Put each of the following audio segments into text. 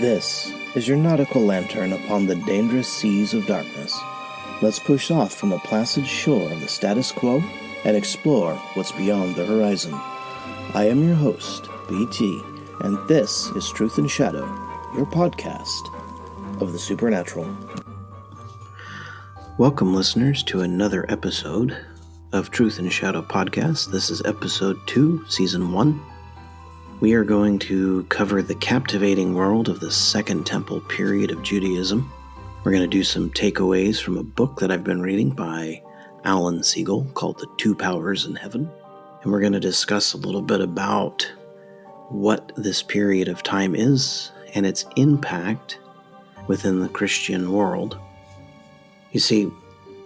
This is your nautical lantern upon the dangerous seas of darkness. Let's push off from the placid shore of the status quo and explore what's beyond the horizon. I am your host, BT, and this is Truth and Shadow, your podcast of the supernatural. Welcome, listeners, to another episode of Truth and Shadow podcast. This is episode 2, season 1. We are going to cover the captivating world of the Second Temple period of Judaism. We're going to do some takeaways from a book that I've been reading by Alan Siegel called The Two Powers in Heaven. And we're going to discuss a little bit about what this period of time is and its impact within the Christian world. You see,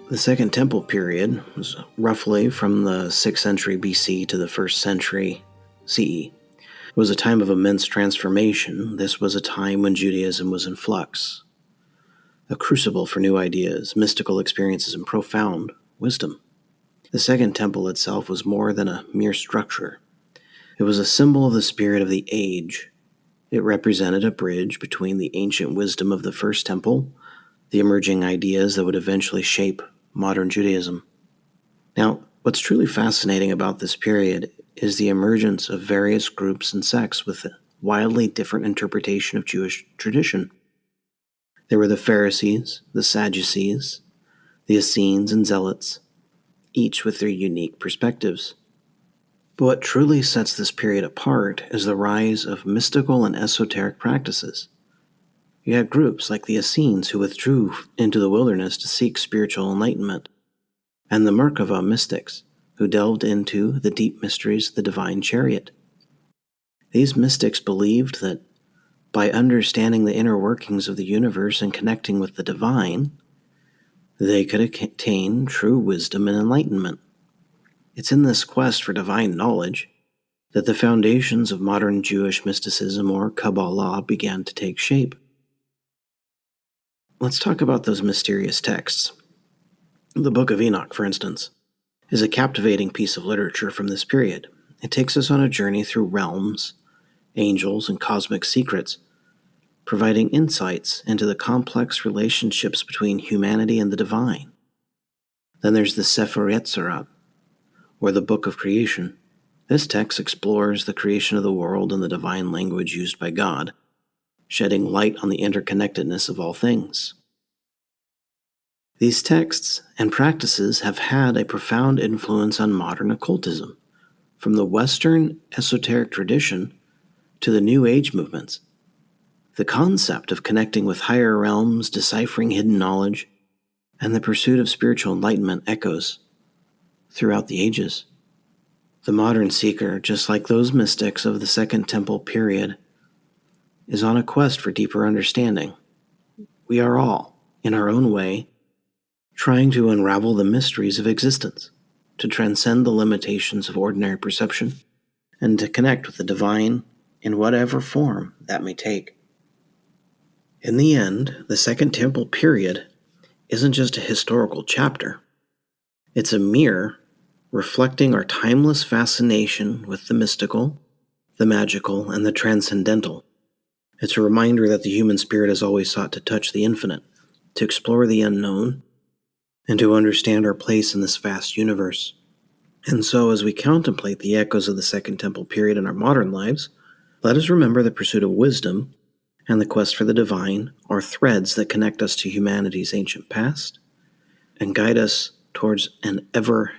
the Second Temple period was roughly from the 6th century BC to the 1st century CE. It was a time of immense transformation. This was a time when Judaism was in flux, a crucible for new ideas, mystical experiences, and profound wisdom. The Second Temple itself was more than a mere structure. It was a symbol of the spirit of the age. It represented a bridge between the ancient wisdom of the First Temple, the emerging ideas that would eventually shape modern Judaism. Now, what's truly fascinating about this period is the emergence of various groups and sects with a wildly different interpretation of Jewish tradition. There were the Pharisees, the Sadducees, the Essenes and Zealots, each with their unique perspectives. But what truly sets this period apart is the rise of mystical and esoteric practices. You had groups like the Essenes who withdrew into the wilderness to seek spiritual enlightenment, and the Merkava mystics who delved into the deep mysteries of the divine chariot. These mystics believed that by understanding the inner workings of the universe and connecting with the divine, they could attain true wisdom and enlightenment. It's in this quest for divine knowledge that the foundations of modern Jewish mysticism or Kabbalah began to take shape. Let's talk about those mysterious texts. The Book of Enoch, for instance, is a captivating piece of literature from this period. It takes us on a journey through realms, angels, and cosmic secrets, providing insights into the complex relationships between humanity and the divine. Then there's the Sefer Yetzirah, or the Book of Creation. This text explores the creation of the world and the divine language used by God, shedding light on the interconnectedness of all things. These texts and practices have had a profound influence on modern occultism, from the Western esoteric tradition to the New Age movements. The concept of connecting with higher realms, deciphering hidden knowledge, and the pursuit of spiritual enlightenment echoes throughout the ages. The modern seeker, just like those mystics of the Second Temple period, is on a quest for deeper understanding. We are all, in our own way, trying to unravel the mysteries of existence, to transcend the limitations of ordinary perception, and to connect with the divine in whatever form that may take. In the end, the Second Temple period isn't just a historical chapter. It's a mirror reflecting our timeless fascination with the mystical, the magical, and the transcendental. It's a reminder that the human spirit has always sought to touch the infinite, to explore the unknown, and to understand our place in this vast universe. And so, as we contemplate the echoes of the Second Temple period in our modern lives, let us remember the pursuit of wisdom and the quest for the divine are threads that connect us to humanity's ancient past and guide us towards an ever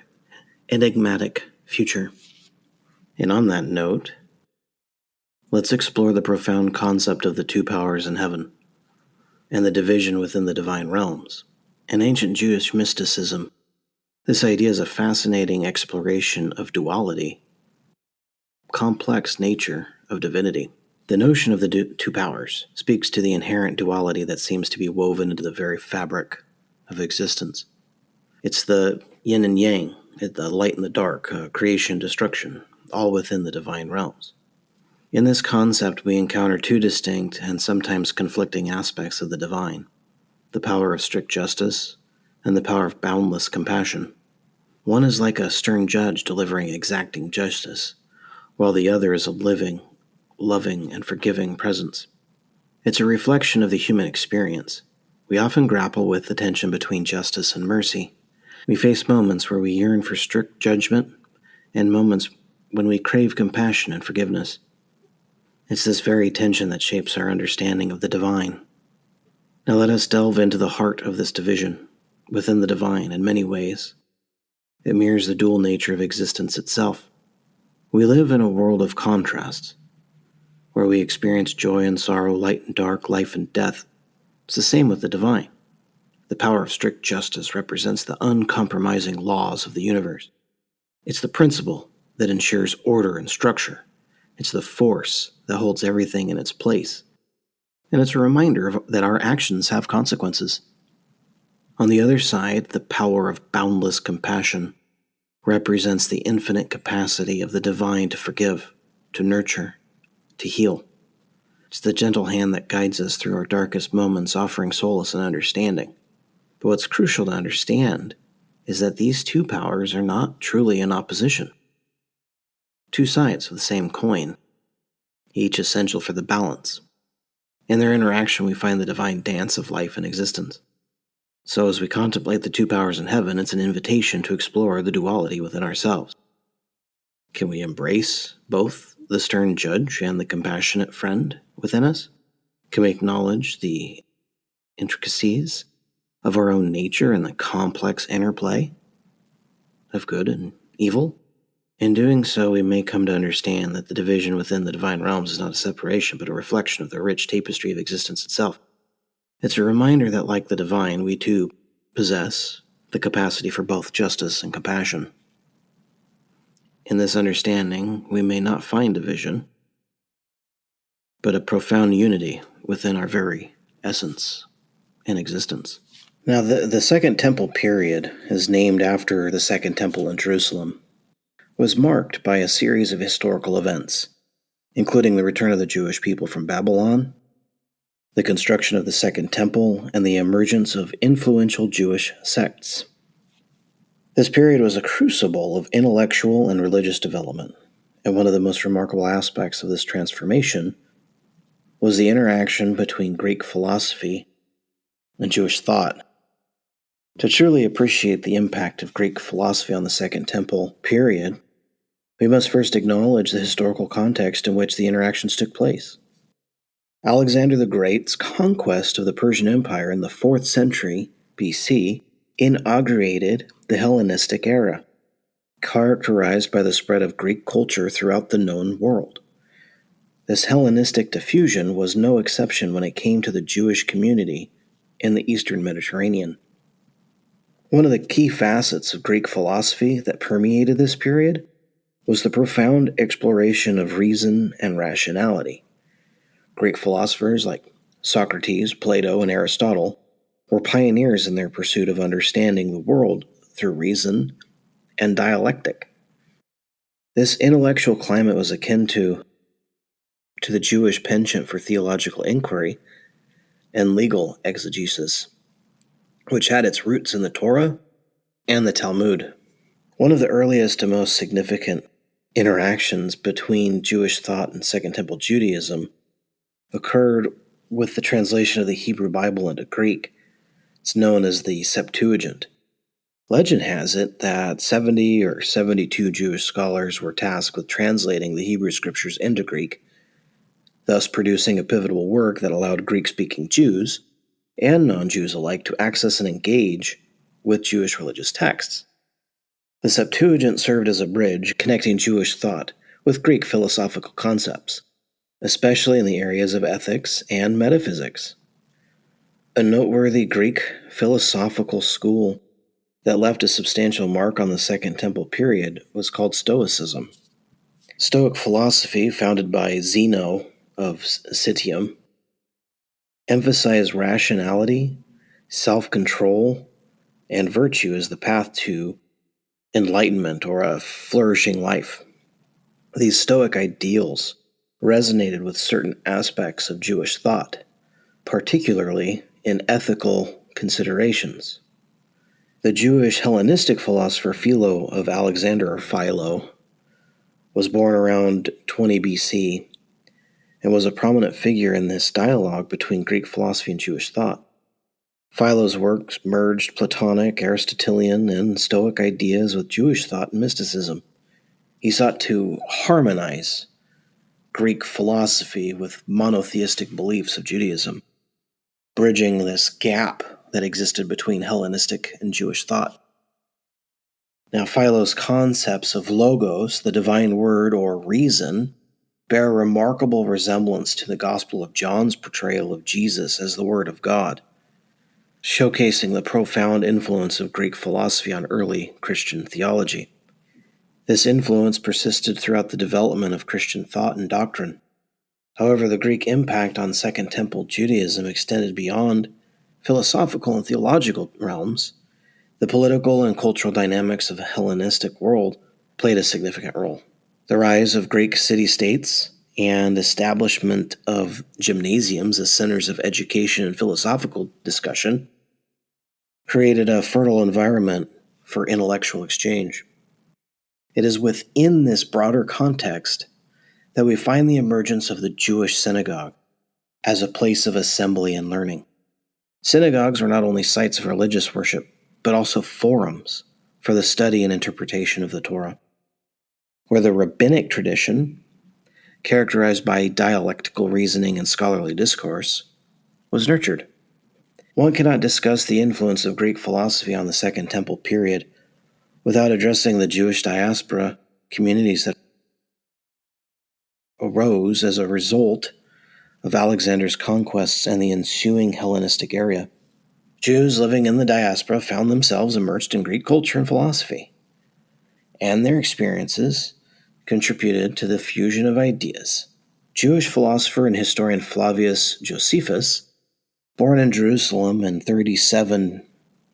enigmatic future. And on that note, let's explore the profound concept of the two powers in heaven and the division within the divine realms. In ancient Jewish mysticism, this idea is a fascinating exploration of duality, complex nature of divinity. The notion of the two powers speaks to the inherent duality that seems to be woven into the very fabric of existence. It's the yin and yang, the light and the dark, creation, destruction, all within the divine realms. In this concept, we encounter two distinct and sometimes conflicting aspects of the divine: the power of strict justice and the power of boundless compassion. One is like a stern judge delivering exacting justice, while the other is a living, loving, and forgiving presence. It's a reflection of the human experience. We often grapple with the tension between justice and mercy. We face moments where we yearn for strict judgment and moments when we crave compassion and forgiveness. It's this very tension that shapes our understanding of the divine. Now let us delve into the heart of this division within the divine in many ways. It mirrors the dual nature of existence itself. We live in a world of contrasts, where we experience joy and sorrow, light and dark, life and death. It's the same with the divine. The power of strict justice represents the uncompromising laws of the universe. It's the principle that ensures order and structure. It's the force that holds everything in its place. And it's a reminder that our actions have consequences. On the other side, the power of boundless compassion represents the infinite capacity of the divine to forgive, to nurture, to heal. It's the gentle hand that guides us through our darkest moments, offering solace and understanding. But what's crucial to understand is that these two powers are not truly in opposition. Two sides of the same coin, each essential for the balance. In their interaction, we find the divine dance of life and existence. So as we contemplate the two powers in heaven, it's an invitation to explore the duality within ourselves. Can we embrace both the stern judge and the compassionate friend within us? Can we acknowledge the intricacies of our own nature and the complex interplay of good and evil? In doing so, we may come to understand that the division within the divine realms is not a separation, but a reflection of the rich tapestry of existence itself. It's a reminder that, like the divine, we too possess the capacity for both justice and compassion. In this understanding, we may not find division, but a profound unity within our very essence and existence. Now, the Second Temple period is named after the Second Temple in Jerusalem. It was marked by a series of historical events, including the return of the Jewish people from Babylon, the construction of the Second Temple, and the emergence of influential Jewish sects. This period was a crucible of intellectual and religious development, and one of the most remarkable aspects of this transformation was the interaction between Greek philosophy and Jewish thought. To truly appreciate the impact of Greek philosophy on the Second Temple period, we must first acknowledge the historical context in which the interactions took place. Alexander the Great's conquest of the Persian Empire in the 4th century BC inaugurated the Hellenistic era, characterized by the spread of Greek culture throughout the known world. This Hellenistic diffusion was no exception when it came to the Jewish community in the Eastern Mediterranean. One of the key facets of Greek philosophy that permeated this period was the profound exploration of reason and rationality. Greek philosophers like Socrates, Plato, and Aristotle were pioneers in their pursuit of understanding the world through reason and dialectic. This intellectual climate was akin to the Jewish penchant for theological inquiry and legal exegesis, which had its roots in the Torah and the Talmud. One of the earliest and most significant interactions between Jewish thought and Second Temple Judaism occurred with the translation of the Hebrew Bible into Greek. It's known as the Septuagint. Legend has it that 70 or 72 Jewish scholars were tasked with translating the Hebrew scriptures into Greek, thus producing a pivotal work that allowed Greek-speaking Jews and non-Jews alike to access and engage with Jewish religious texts. The Septuagint served as a bridge connecting Jewish thought with Greek philosophical concepts, especially in the areas of ethics and metaphysics. A noteworthy Greek philosophical school that left a substantial mark on the Second Temple period was called Stoicism. Stoic philosophy, founded by Zeno of Citium, emphasized rationality, self-control, and virtue as the path to enlightenment or a flourishing life. These Stoic ideals resonated with certain aspects of Jewish thought, particularly in ethical considerations. The Jewish Hellenistic philosopher Philo of Alexandria, or Philo, was born around 20 BC and was a prominent figure in this dialogue between Greek philosophy and Jewish thought. Philo's works merged Platonic, Aristotelian, and Stoic ideas with Jewish thought and mysticism. He sought to harmonize Greek philosophy with monotheistic beliefs of Judaism, bridging this gap that existed between Hellenistic and Jewish thought. Now, Philo's concepts of logos, the divine word or reason, bear a remarkable resemblance to the Gospel of John's portrayal of Jesus as the Word of God, showcasing the profound influence of Greek philosophy on early Christian theology. This influence persisted throughout the development of Christian thought and doctrine. However, the Greek impact on Second Temple Judaism extended beyond philosophical and theological realms. The political and cultural dynamics of the Hellenistic world played a significant role. The rise of Greek city-states and establishment of gymnasiums as centers of education and philosophical discussion created a fertile environment for intellectual exchange. It is within this broader context that we find the emergence of the Jewish synagogue as a place of assembly and learning. Synagogues were not only sites of religious worship, but also forums for the study and interpretation of the Torah, where the rabbinic tradition, characterized by dialectical reasoning and scholarly discourse, was nurtured. One cannot discuss the influence of Greek philosophy on the Second Temple period without addressing the Jewish diaspora communities that arose as a result of Alexander's conquests and the ensuing Hellenistic era. Jews living in the diaspora found themselves immersed in Greek culture and philosophy, and their experiences contributed to the fusion of ideas. Jewish philosopher and historian Flavius Josephus, born in Jerusalem in 37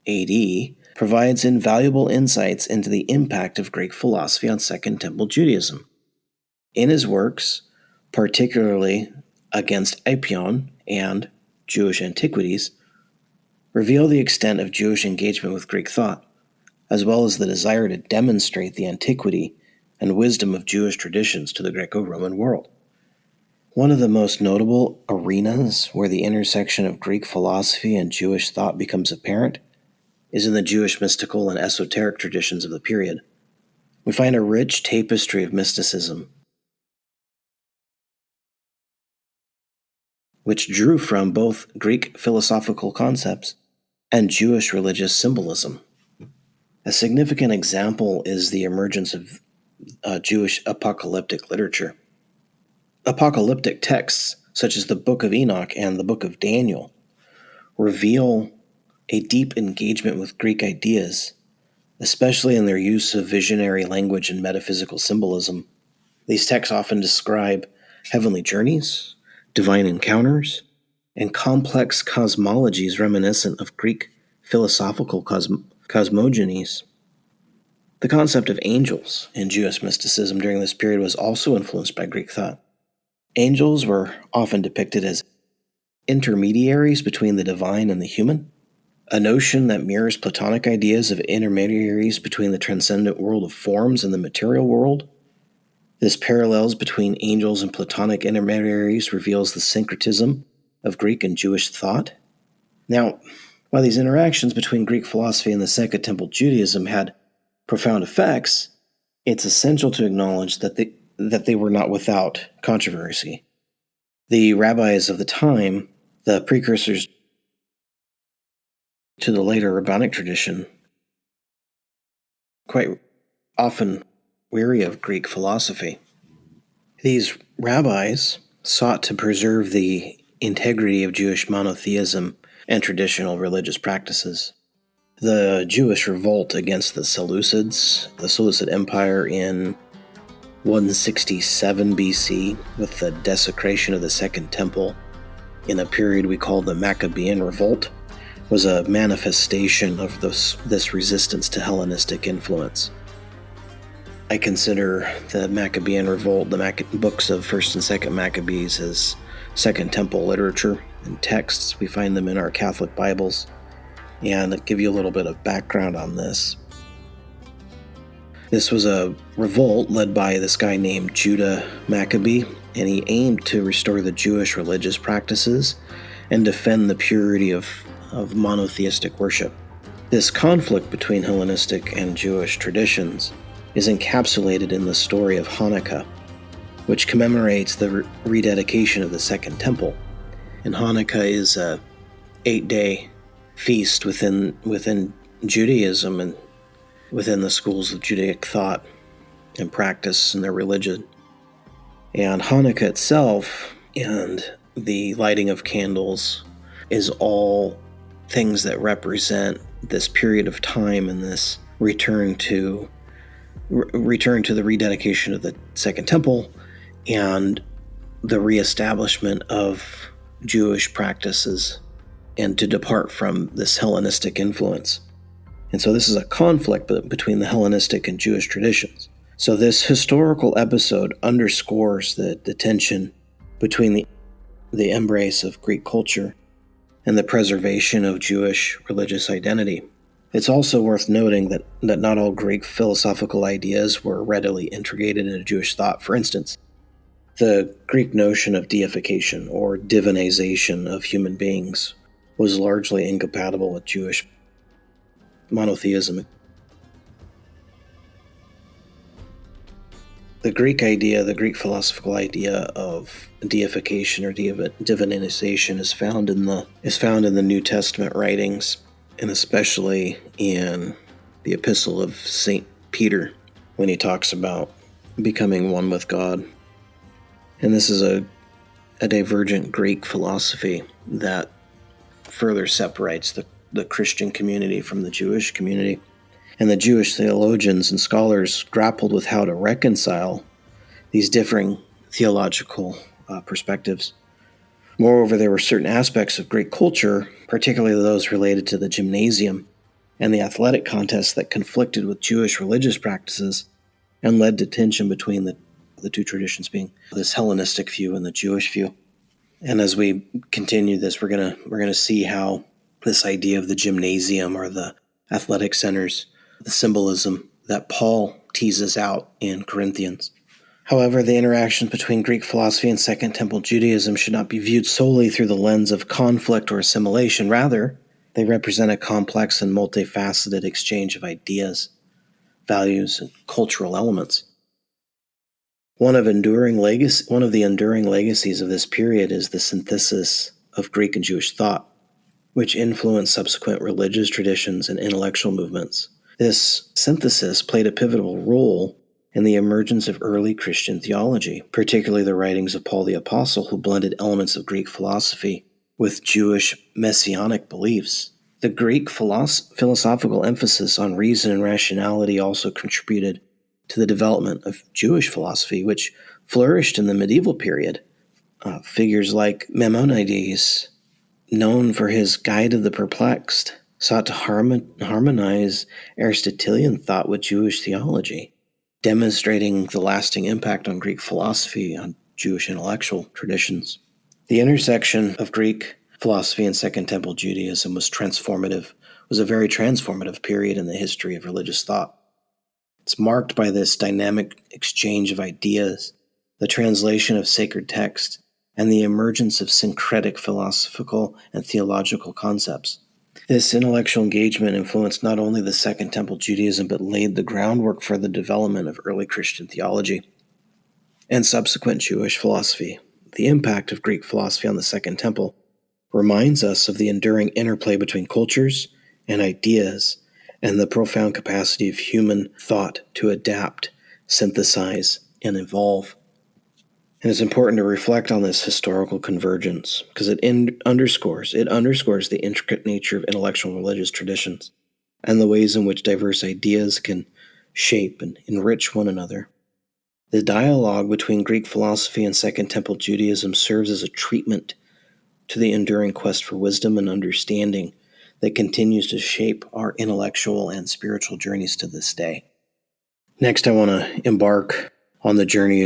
AD, provides invaluable insights into the impact of Greek philosophy on Second Temple Judaism. In his works, particularly Against Apion and Jewish Antiquities, reveal the extent of Jewish engagement with Greek thought, as well as the desire to demonstrate the antiquity and wisdom of Jewish traditions to the Greco-Roman world. One of the most notable arenas where the intersection of Greek philosophy and Jewish thought becomes apparent is in the Jewish mystical and esoteric traditions of the period. We find a rich tapestry of mysticism, which drew from both Greek philosophical concepts and Jewish religious symbolism. A significant example is the emergence of Jewish apocalyptic literature. Apocalyptic texts, such as the Book of Enoch and the Book of Daniel, reveal a deep engagement with Greek ideas, especially in their use of visionary language and metaphysical symbolism. These texts often describe heavenly journeys, divine encounters, and complex cosmologies reminiscent of Greek philosophical cosmogonies. The concept of angels in Jewish mysticism during this period was also influenced by Greek thought. Angels were often depicted as intermediaries between the divine and the human, a notion that mirrors Platonic ideas of intermediaries between the transcendent world of forms and the material world. This parallels between angels and Platonic intermediaries reveals the syncretism of Greek and Jewish thought. Now, while these interactions between Greek philosophy and the Second Temple Judaism had profound effects, it's essential to acknowledge that they were not without controversy. The rabbis of the time, the precursors to the later rabbinic tradition, quite often weary of Greek philosophy. These rabbis sought to preserve the integrity of Jewish monotheism and traditional religious practices. The Jewish revolt against the Seleucid Empire in 167 BC, with the desecration of the Second Temple in a period we call the Maccabean Revolt, was a manifestation of this resistance to Hellenistic influence. I consider the Maccabean Revolt, the books of 1st and 2nd Maccabees, as Second Temple literature and texts. We find them in our Catholic Bibles. And I'll give you a little bit of background on this. This was a revolt led by this guy named Judah Maccabee and he aimed to restore the Jewish religious practices and defend the purity of monotheistic worship. This conflict between Hellenistic and Jewish traditions is encapsulated in the story of Hanukkah, which commemorates the rededication of the Second Temple. And Hanukkah is a 8-day feast within Judaism and within the schools of Judaic thought and practice in their religion. And Hanukkah itself and the lighting of candles is all things that represent this period of time and this return to the rededication of the Second Temple and the reestablishment of Jewish practices and to depart from this Hellenistic influence. And so this is a conflict between the Hellenistic and Jewish traditions. So this historical episode underscores the tension between the embrace of Greek culture and the preservation of Jewish religious identity. It's also worth noting that not all Greek philosophical ideas were readily integrated into Jewish thought. For instance, the Greek notion of deification or divinization of human beings was largely incompatible with Jewish monotheism. The Greek philosophical idea of deification or divinization is found in the New Testament writings, and especially in the Epistle of St. Peter, when he talks about becoming one with God. And this is a divergent Greek philosophy that further separates the Christian community from the Jewish community. And the Jewish theologians and scholars grappled with how to reconcile these differing theological perspectives. Moreover, there were certain aspects of Greek culture, particularly those related to the gymnasium and the athletic contests, that conflicted with Jewish religious practices and led to tension between the two traditions, being this Hellenistic view and the Jewish view. And as we continue this, we're gonna see how this idea of the gymnasium or the athletic centers, the symbolism that Paul teases out in Corinthians. However, the interactions between Greek philosophy and Second Temple Judaism should not be viewed solely through the lens of conflict or assimilation. Rather, they represent a complex and multifaceted exchange of ideas, values, and cultural elements. One of the enduring legacies of this period is the synthesis of Greek and Jewish thought, which influenced subsequent religious traditions and intellectual movements. This synthesis played a pivotal role in the emergence of early Christian theology, particularly the writings of Paul the Apostle, who blended elements of Greek philosophy with Jewish messianic beliefs. The Greek philosophical emphasis on reason and rationality also contributed to the development of Jewish philosophy, which flourished in the medieval period. Figures like Maimonides, known for his Guide of the Perplexed, sought to harmonize Aristotelian thought with Jewish theology, demonstrating the lasting impact on Greek philosophy on Jewish intellectual traditions. The intersection of Greek philosophy and Second Temple Judaism was a very transformative period in the history of religious thought. It's marked by this dynamic exchange of ideas, the translation of sacred text, and the emergence of syncretic philosophical and theological concepts. This intellectual engagement influenced not only the Second Temple Judaism, but laid the groundwork for the development of early Christian theology and subsequent Jewish philosophy. The impact of Greek philosophy on the Second Temple reminds us of the enduring interplay between cultures and ideas and the profound capacity of human thought to adapt, synthesize, and evolve. And it's important to reflect on this historical convergence because it underscores the intricate nature of intellectual and religious traditions and the ways in which diverse ideas can shape and enrich one another. The dialogue between Greek philosophy and Second Temple Judaism serves as a treatment to the enduring quest for wisdom and understanding that continues to shape our intellectual and spiritual journeys to this day. Next, I want to embark on the journey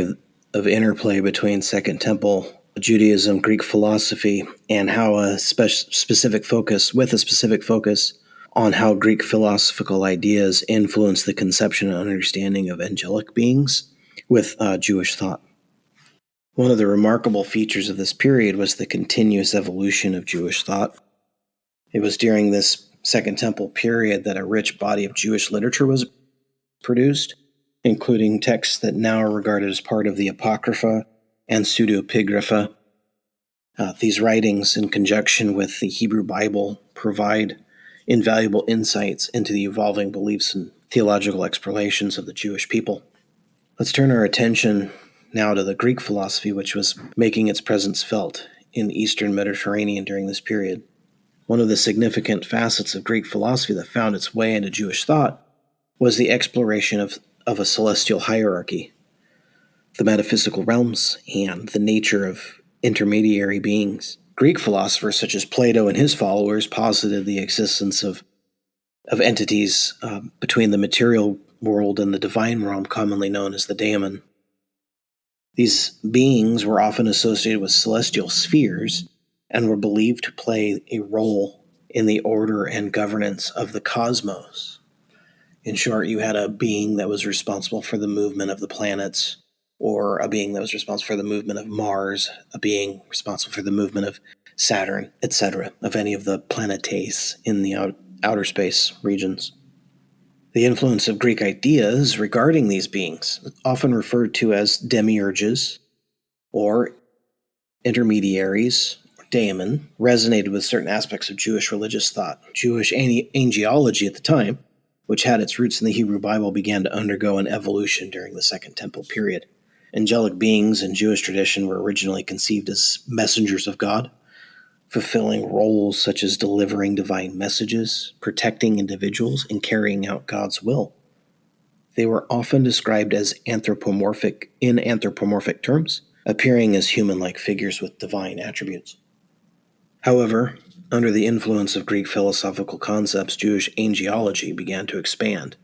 of interplay between Second Temple Judaism, Greek philosophy, and how a specific focus on how Greek philosophical ideas influence the conception and understanding of angelic beings with Jewish thought. One of the remarkable features of this period was the continuous evolution of Jewish thought. It was during this Second Temple period that a rich body of Jewish literature was produced, including texts that now are regarded as part of the Apocrypha and Pseudepigrapha. These writings, in conjunction with the Hebrew Bible, provide invaluable insights into the evolving beliefs and theological explorations of the Jewish people. Let's turn our attention now to the Greek philosophy, which was making its presence felt in the Eastern Mediterranean during this period. One of the significant facets of Greek philosophy that found its way into Jewish thought was the exploration of a celestial hierarchy, the metaphysical realms, and the nature of intermediary beings. Greek philosophers such as Plato and his followers posited the existence of entities between the material world and the divine realm, commonly known as the daemon. These beings were often associated with celestial spheres and were believed to play a role in the order and governance of the cosmos. In short, you had a being that was responsible for the movement of the planets, or a being that was responsible for the movement of Mars, a being responsible for the movement of Saturn, etc., of any of the planetes in the outer space regions. The influence of Greek ideas regarding these beings, often referred to as demiurges or intermediaries, or daemon, resonated with certain aspects of Jewish religious thought. Jewish angelology at the time, which had its roots in the Hebrew Bible, began to undergo an evolution during the Second Temple period. Angelic beings in Jewish tradition were originally conceived as messengers of God, fulfilling roles such as delivering divine messages, protecting individuals, and carrying out God's will. They were often described as anthropomorphic terms, appearing as human-like figures with divine attributes. However, under the influence of Greek philosophical concepts, Jewish angelology began to expand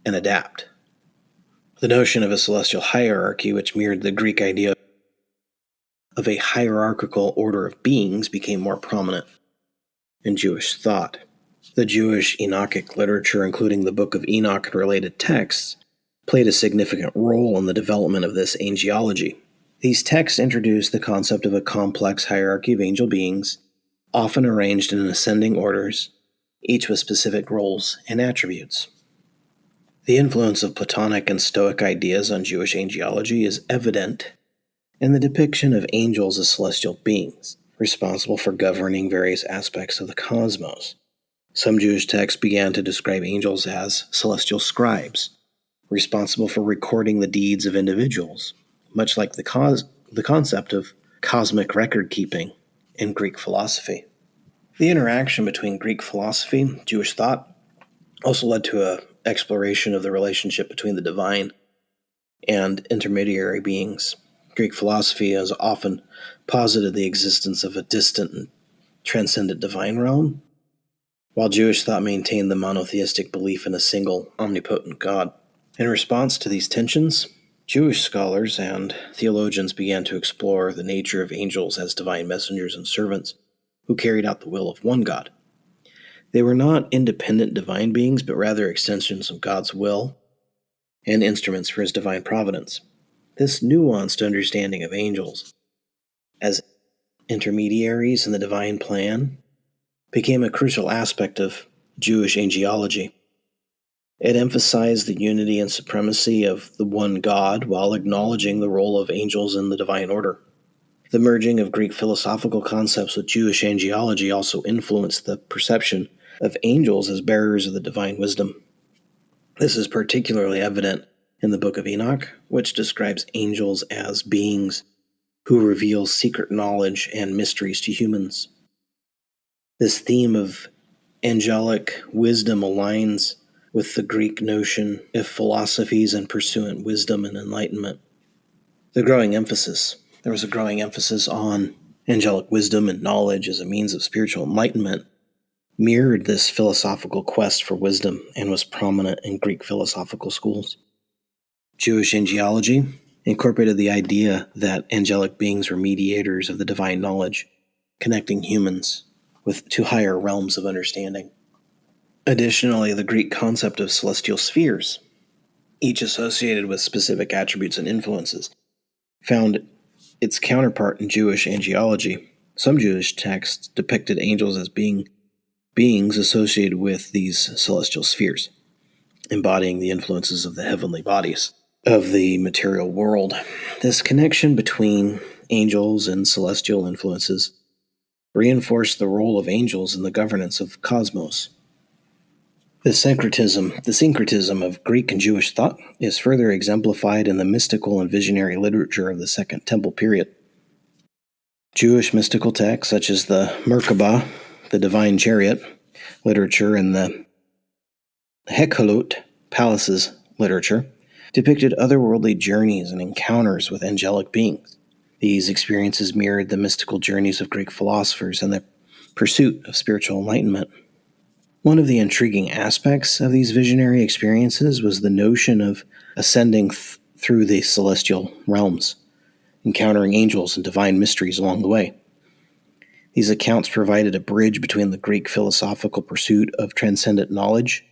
and adapt. The notion of a celestial hierarchy, which mirrored the Greek idea of a hierarchical order of beings, became more prominent in Jewish thought. The Jewish Enochic literature, including the Book of Enoch and related texts, played a significant role in the development of this angelology. These texts introduced the concept of a complex hierarchy of angel beings, often arranged in ascending orders, each with specific roles and attributes. The influence of Platonic and Stoic ideas on Jewish angelology is evident in the depiction of angels as celestial beings, responsible for governing various aspects of the cosmos. Some Jewish texts began to describe angels as celestial scribes, responsible for recording the deeds of individuals, much like the concept of cosmic record-keeping in Greek philosophy. The interaction between Greek philosophy and Jewish thought also led to an exploration of the relationship between the divine and intermediary beings. Greek philosophy has often posited the existence of a distant and transcendent divine realm, while Jewish thought maintained the monotheistic belief in a single, omnipotent God. In response to these tensions, Jewish scholars and theologians began to explore the nature of angels as divine messengers and servants who carried out the will of one God. They were not independent divine beings, but rather extensions of God's will and instruments for his divine providence. This nuanced understanding of angels as intermediaries in the divine plan became a crucial aspect of Jewish angelology. It emphasized the unity and supremacy of the one God while acknowledging the role of angels in the divine order. The merging of Greek philosophical concepts with Jewish angelology also influenced the perception of angels as bearers of the divine wisdom. This is particularly evident in the Book of Enoch, which describes angels as beings who reveal secret knowledge and mysteries to humans. This theme of angelic wisdom aligns with the Greek notion of philosophies and pursuant wisdom and enlightenment. There was a growing emphasis on angelic wisdom and knowledge as a means of spiritual enlightenment, mirrored this philosophical quest for wisdom and was prominent in Greek philosophical schools. Jewish angelology incorporated the idea that angelic beings were mediators of the divine knowledge, connecting humans to higher realms of understanding. Additionally, the Greek concept of celestial spheres, each associated with specific attributes and influences, found its counterpart in Jewish angelology. Some Jewish texts depicted angels as beings associated with these celestial spheres, embodying the influences of the heavenly bodies of the material world. This connection between angels and celestial influences reinforced the role of angels in the governance of cosmos. The syncretism of Greek and Jewish thought is further exemplified in the mystical and visionary literature of the Second Temple period. Jewish mystical texts such as the Merkabah, the Divine Chariot literature, and the Hekalut Palaces literature depicted otherworldly journeys and encounters with angelic beings. These experiences mirrored the mystical journeys of Greek philosophers and the pursuit of spiritual enlightenment. One of the intriguing aspects of these visionary experiences was the notion of ascending through the celestial realms, encountering angels and divine mysteries along the way. These accounts provided a bridge between the Greek philosophical pursuit of transcendent knowledge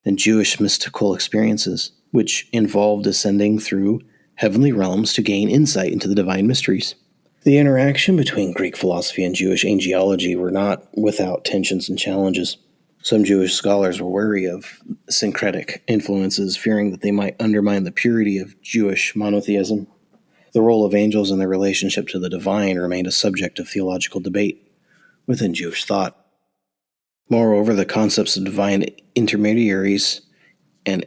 and Jewish mystical experiences, which involved ascending through heavenly realms to gain insight into the divine mysteries. The interaction between Greek philosophy and Jewish angelology were not without tensions and challenges. Some Jewish scholars were wary of syncretic influences, fearing that they might undermine the purity of Jewish monotheism. The role of angels and their relationship to the divine remained a subject of theological debate within Jewish thought. Moreover, the concepts of divine intermediaries and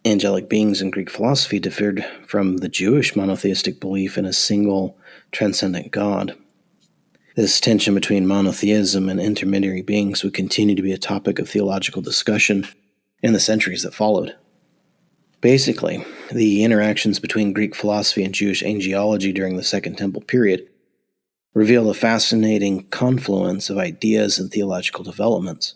angelic beings in Greek philosophy differed from the Jewish monotheistic belief in a single transcendent God. This tension between monotheism and intermediary beings would continue to be a topic of theological discussion in the centuries that followed. Basically, the interactions between Greek philosophy and Jewish angelology during the Second Temple period reveal a fascinating confluence of ideas and theological developments.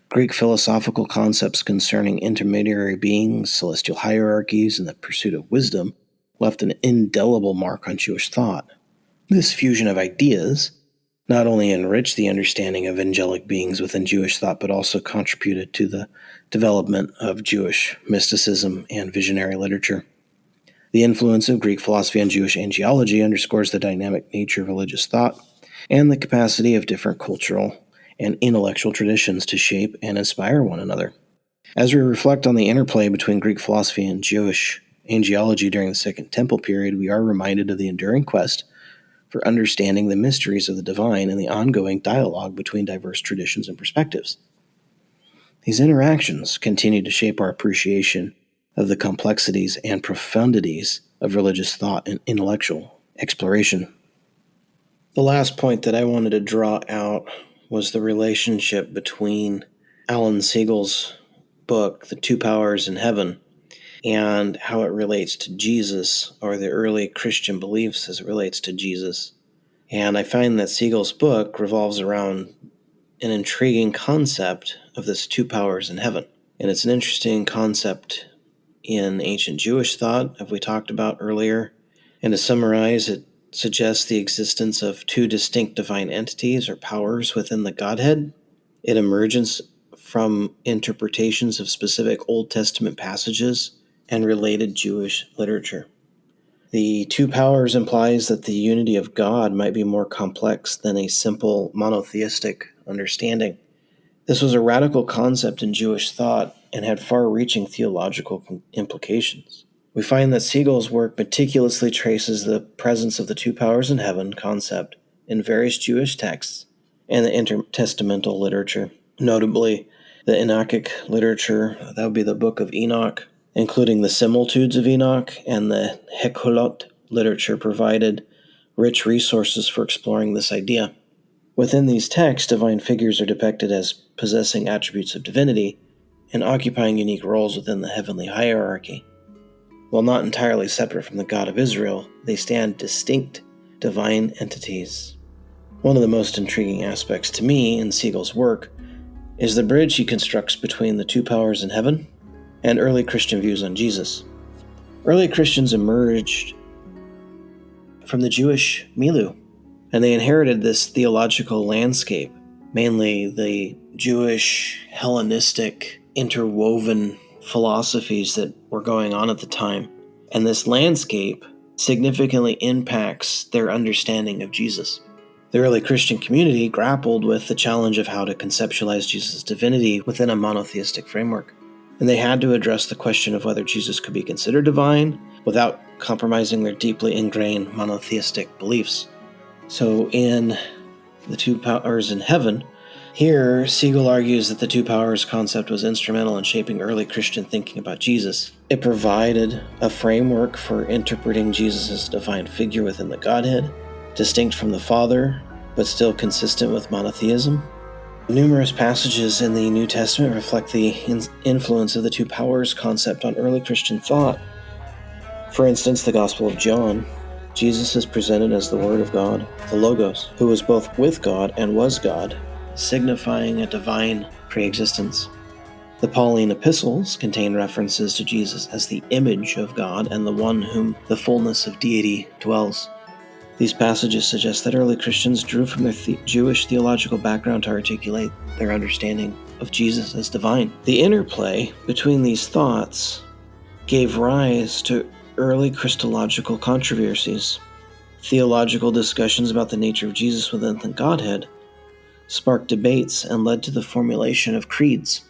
Greek philosophical concepts concerning intermediary beings, celestial hierarchies, and the pursuit of wisdom left an indelible mark on Jewish thought. This fusion of ideas not only enriched the understanding of angelic beings within Jewish thought, but also contributed to the development of Jewish mysticism and visionary literature. The influence of Greek philosophy on Jewish angelology underscores the dynamic nature of religious thought and the capacity of different cultural and intellectual traditions to shape and inspire one another. As we reflect on the interplay between Greek philosophy and Jewish angelology during the Second Temple period, we are reminded of the enduring quest for understanding the mysteries of the divine and the ongoing dialogue between diverse traditions and perspectives. These interactions continue to shape our appreciation of the complexities and profundities of religious thought and intellectual exploration. The last point that I wanted to draw out was the relationship between Alan Siegel's book, The Two Powers in Heaven, and how it relates to Jesus, or the early Christian beliefs as it relates to Jesus. And I find that Siegel's book revolves around an intriguing concept of this two powers in heaven. And it's an interesting concept in ancient Jewish thought, as we talked about earlier. And to summarize, it suggests the existence of two distinct divine entities or powers within the Godhead. It emerges from interpretations of specific Old Testament passages and related Jewish literature. The two powers implies that the unity of God might be more complex than a simple monotheistic understanding. This was a radical concept in Jewish thought and had far-reaching theological implications. We find that Siegel's work meticulously traces the presence of the two powers in heaven concept in various Jewish texts and the intertestamental literature, notably the Enochic literature, that would be the Book of Enoch, including the Similitudes of Enoch, and the Hekalut literature provided rich resources for exploring this idea. Within these texts, divine figures are depicted as possessing attributes of divinity and occupying unique roles within the heavenly hierarchy. While not entirely separate from the God of Israel, they stand distinct divine entities. One of the most intriguing aspects to me in Siegel's work is the bridge he constructs between the two powers in heaven and early Christian views on Jesus. Early Christians emerged from the Jewish milieu, and they inherited this theological landscape, mainly the Jewish Hellenistic interwoven philosophies that were going on at the time. And this landscape significantly impacts their understanding of Jesus. The early Christian community grappled with the challenge of how to conceptualize Jesus' divinity within a monotheistic framework. And they had to address the question of whether Jesus could be considered divine without compromising their deeply ingrained monotheistic beliefs. So in The Two Powers in Heaven, here Siegel argues that the two powers concept was instrumental in shaping early Christian thinking about Jesus. It provided a framework for interpreting Jesus as a divine figure within the Godhead, distinct from the Father, but still consistent with monotheism. Numerous passages in the New Testament reflect the influence of the two powers concept on early Christian thought. For instance, the Gospel of John, Jesus is presented as the Word of God, the Logos, who was both with God and was God, signifying a divine preexistence. The Pauline epistles contain references to Jesus as the image of God and the one whom the fullness of deity dwells. These passages suggest that early Christians drew from their Jewish theological background to articulate their understanding of Jesus as divine. The interplay between these thoughts gave rise to early Christological controversies. Theological discussions about the nature of Jesus within the Godhead sparked debates and led to the formulation of creeds,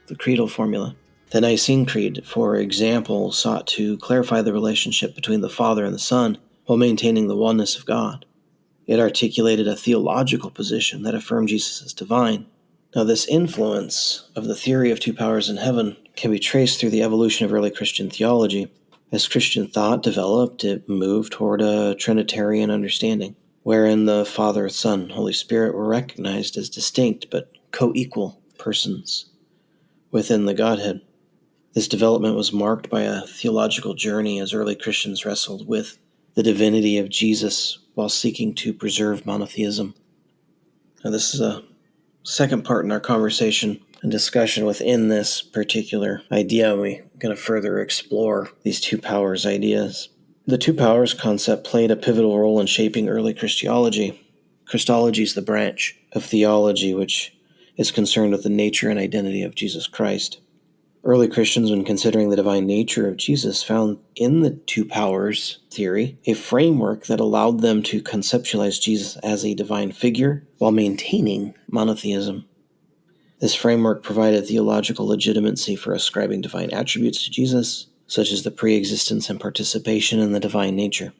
the creedal formula. The Nicene Creed, for example, sought to clarify the relationship between the Father and the Son while maintaining the oneness of God. It articulated a theological position that affirmed Jesus as divine. Now, this influence of the theory of two powers in heaven can be traced through the evolution of early Christian theology. As Christian thought developed, it moved toward a Trinitarian understanding, wherein the Father, Son, Holy Spirit were recognized as distinct but co-equal persons within the Godhead. This development was marked by a theological journey as early Christians wrestled with the divinity of Jesus while seeking to preserve monotheism. Now, this is a second part in our conversation and discussion within this particular idea. We're going to further explore these two powers ideas. The two powers concept played a pivotal role in shaping early Christology. Christology is the branch of theology which is concerned with the nature and identity of Jesus Christ. Early Christians, when considering the divine nature of Jesus, found in the two powers theory a framework that allowed them to conceptualize Jesus as a divine figure while maintaining monotheism. This framework provided theological legitimacy for ascribing divine attributes to Jesus, such as the pre-existence and participation in the divine nature.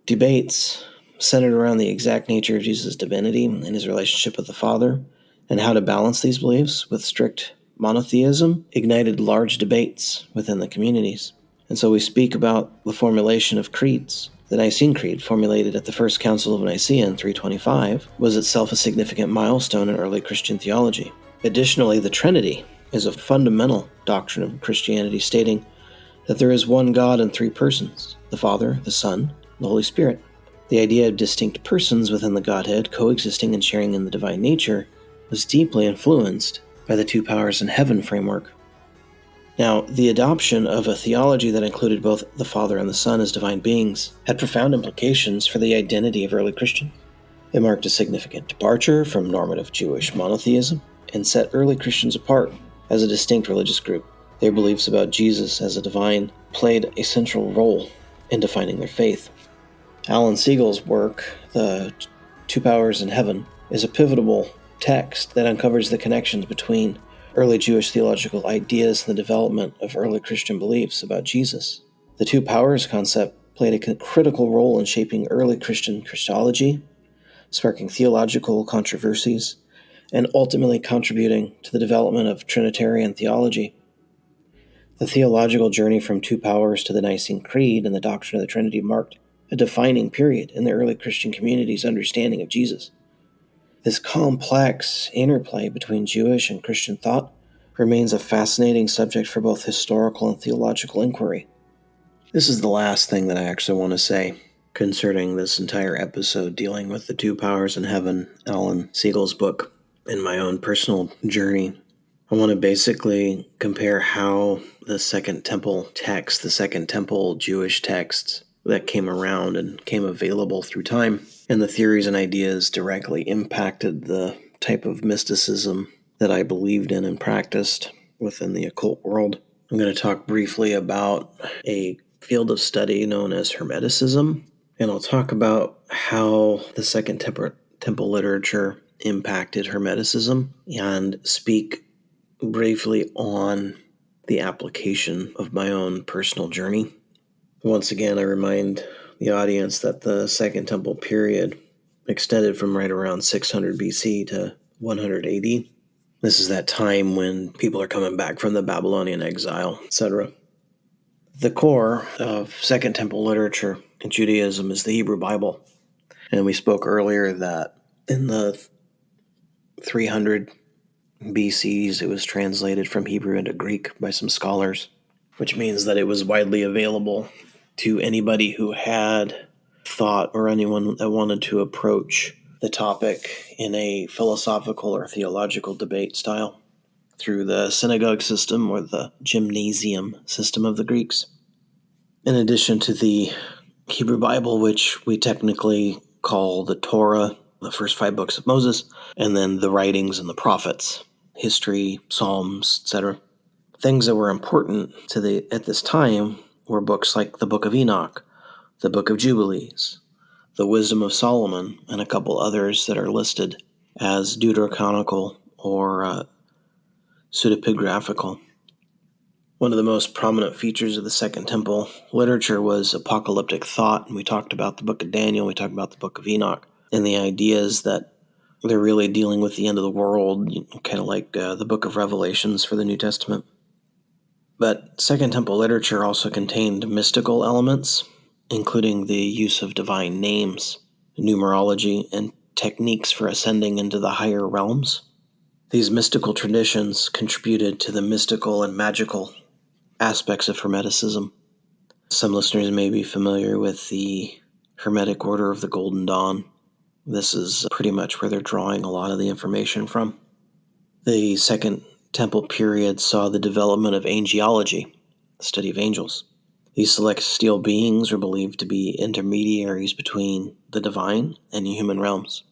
Debates centered around the exact nature of Jesus' divinity and his relationship with the Father, and how to balance these beliefs with strict monotheism ignited large debates within the communities. And so we speak about the formulation of creeds. The Nicene Creed, formulated at the First Council of Nicaea in 325, was itself a significant milestone in early Christian theology. Additionally, the Trinity is a fundamental doctrine of Christianity, stating that there is one God in three persons, the Father, the Son, and the Holy Spirit. The idea of distinct persons within the Godhead coexisting and sharing in the divine nature was deeply influenced by the two powers in heaven framework. Now, the adoption of a theology that included both the Father and the Son as divine beings had profound implications for the identity of early Christians. It marked a significant departure from normative Jewish monotheism and set early Christians apart as a distinct religious group. Their beliefs about Jesus as a divine played a central role in defining their faith. Alan Siegel's work, The Two Powers in Heaven, is a pivotal text that uncovers the connections between early Jewish theological ideas and the development of early Christian beliefs about Jesus. The two powers concept played a critical role in shaping early Christian Christology, sparking theological controversies, and ultimately contributing to the development of Trinitarian theology. The theological journey from two powers to the Nicene Creed and the doctrine of the Trinity marked a defining period in the early Christian community's understanding of Jesus. This complex interplay between Jewish and Christian thought remains a fascinating subject for both historical and theological inquiry. This is the last thing that I actually want to say concerning this entire episode dealing with the two powers in heaven, Alan Siegel's book, and my own personal journey. I want to basically compare how the Second Temple text, the Second Temple Jewish texts that came around and came available through time, and the theories and ideas directly impacted the type of mysticism that I believed in and practiced within the occult world. I'm going to talk briefly about a field of study known as hermeticism, and I'll talk about how the Second Temple literature impacted hermeticism and speak briefly on the application of my own personal journey. Once again, I remind the audience that the Second Temple period extended from right around 600 BC to 100 AD. This is that time when people are coming back from the Babylonian exile, etc. The core of Second Temple literature in Judaism is the Hebrew Bible. And we spoke earlier that in the 300 BCs, it was translated from Hebrew into Greek by some scholars, which means that it was widely available to anybody who had thought or anyone that wanted to approach the topic in a philosophical or theological debate style through the synagogue system or the gymnasium system of the Greeks. In addition to the Hebrew Bible, which we technically call the Torah, the first 5 books of Moses, and then the writings and the prophets, history, Psalms, etc. Things that were important at this time were books like the Book of Enoch, the Book of Jubilees, the Wisdom of Solomon, and a couple others that are listed as deuterocanonical or pseudepigraphical. One of the most prominent features of the Second Temple literature was apocalyptic thought, and we talked about the Book of Daniel, we talked about the Book of Enoch, and the ideas that they're really dealing with the end of the world, kind of like the Book of Revelations for the New Testament. But Second Temple literature also contained mystical elements, including the use of divine names, numerology, and techniques for ascending into the higher realms. These mystical traditions contributed to the mystical and magical aspects of Hermeticism. Some listeners may be familiar with the Hermetic Order of the Golden Dawn. This is pretty much where they're drawing a lot of the information from. The Second Temple period saw the development of angelology, the study of angels. These celestial beings are believed to be intermediaries between the divine and human realms.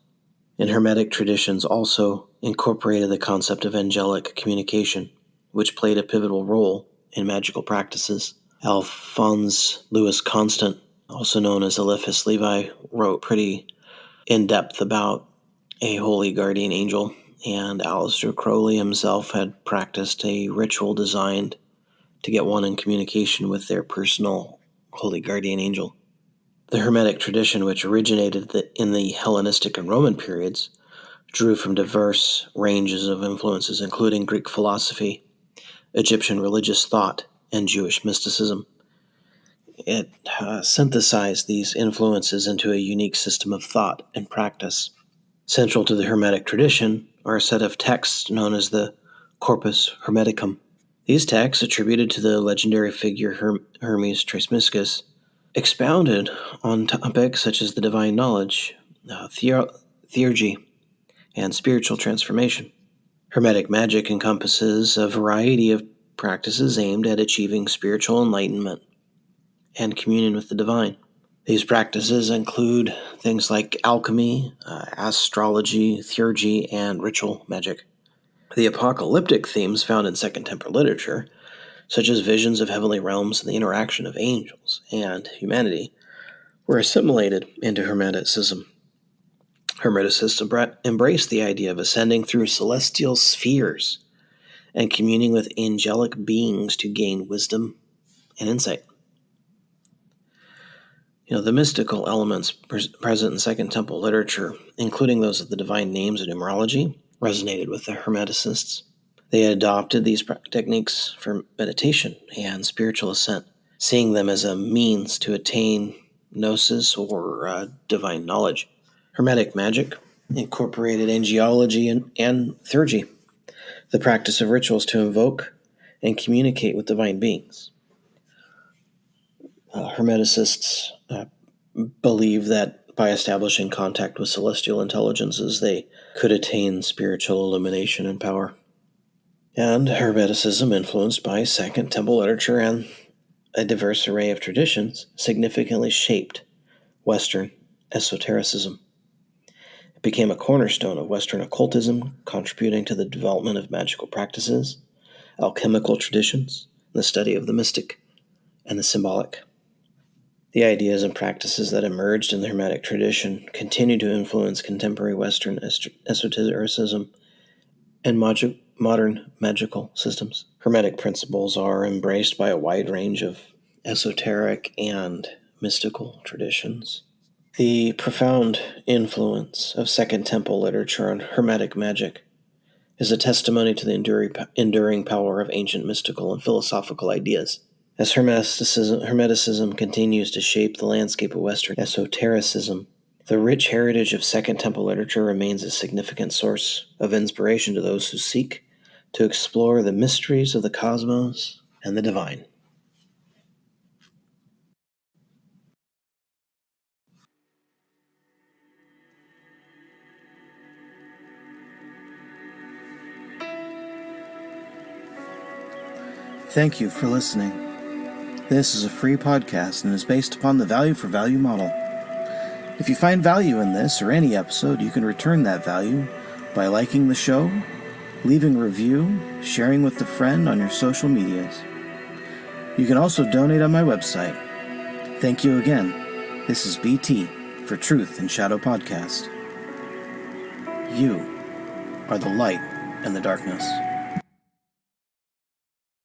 And Hermetic traditions also incorporated the concept of angelic communication, which played a pivotal role in magical practices. Alphonse Louis Constant, also known as Eliphas Levi, wrote pretty in-depth about a holy guardian angel, and Aleister Crowley himself had practiced a ritual designed to get one in communication with their personal holy guardian angel. The Hermetic tradition, which originated in the Hellenistic and Roman periods, drew from diverse ranges of influences, including Greek philosophy, Egyptian religious thought, and Jewish mysticism. It synthesized these influences into a unique system of thought and practice. Central to the Hermetic tradition are a set of texts known as the Corpus Hermeticum. These texts, attributed to the legendary figure Hermes Trismegistus, expounded on topics such as the divine knowledge, theurgy, and spiritual transformation. Hermetic magic encompasses a variety of practices aimed at achieving spiritual enlightenment and communion with the divine. These practices include things like alchemy, astrology, theurgy, and ritual magic. The apocalyptic themes found in Second Temple literature, such as visions of heavenly realms and the interaction of angels and humanity, were assimilated into Hermeticism. Hermeticists embraced the idea of ascending through celestial spheres and communing with angelic beings to gain wisdom and insight. The mystical elements present in Second Temple literature, including those of the divine names and numerology, resonated with the Hermeticists. They adopted these techniques for meditation and spiritual ascent, seeing them as a means to attain gnosis or divine knowledge. Hermetic magic incorporated angelology and theurgy, the practice of rituals to invoke and communicate with divine beings. Hermeticists believe that by establishing contact with celestial intelligences, they could attain spiritual illumination and power. And Hermeticism, influenced by Second Temple literature and a diverse array of traditions, significantly shaped Western esotericism. It became a cornerstone of Western occultism, contributing to the development of magical practices, alchemical traditions, and the study of the mystic and the symbolic. The ideas and practices that emerged in the Hermetic tradition continue to influence contemporary Western esotericism and modern magical systems. Hermetic principles are embraced by a wide range of esoteric and mystical traditions. The profound influence of Second Temple literature on Hermetic magic is a testimony to the enduring power of ancient mystical and philosophical ideas. As hermeticism continues to shape the landscape of Western esotericism, the rich heritage of Second Temple literature remains a significant source of inspiration to those who seek to explore the mysteries of the cosmos and the divine. Thank you for listening. This is a free podcast and is based upon the value for value model. If you find value in this or any episode, you can return that value by liking the show, leaving a review, sharing with a friend on your social medias. You can also donate on my website. Thank you again. This is BT for Truth and Shadow Podcast. You are the light in the darkness.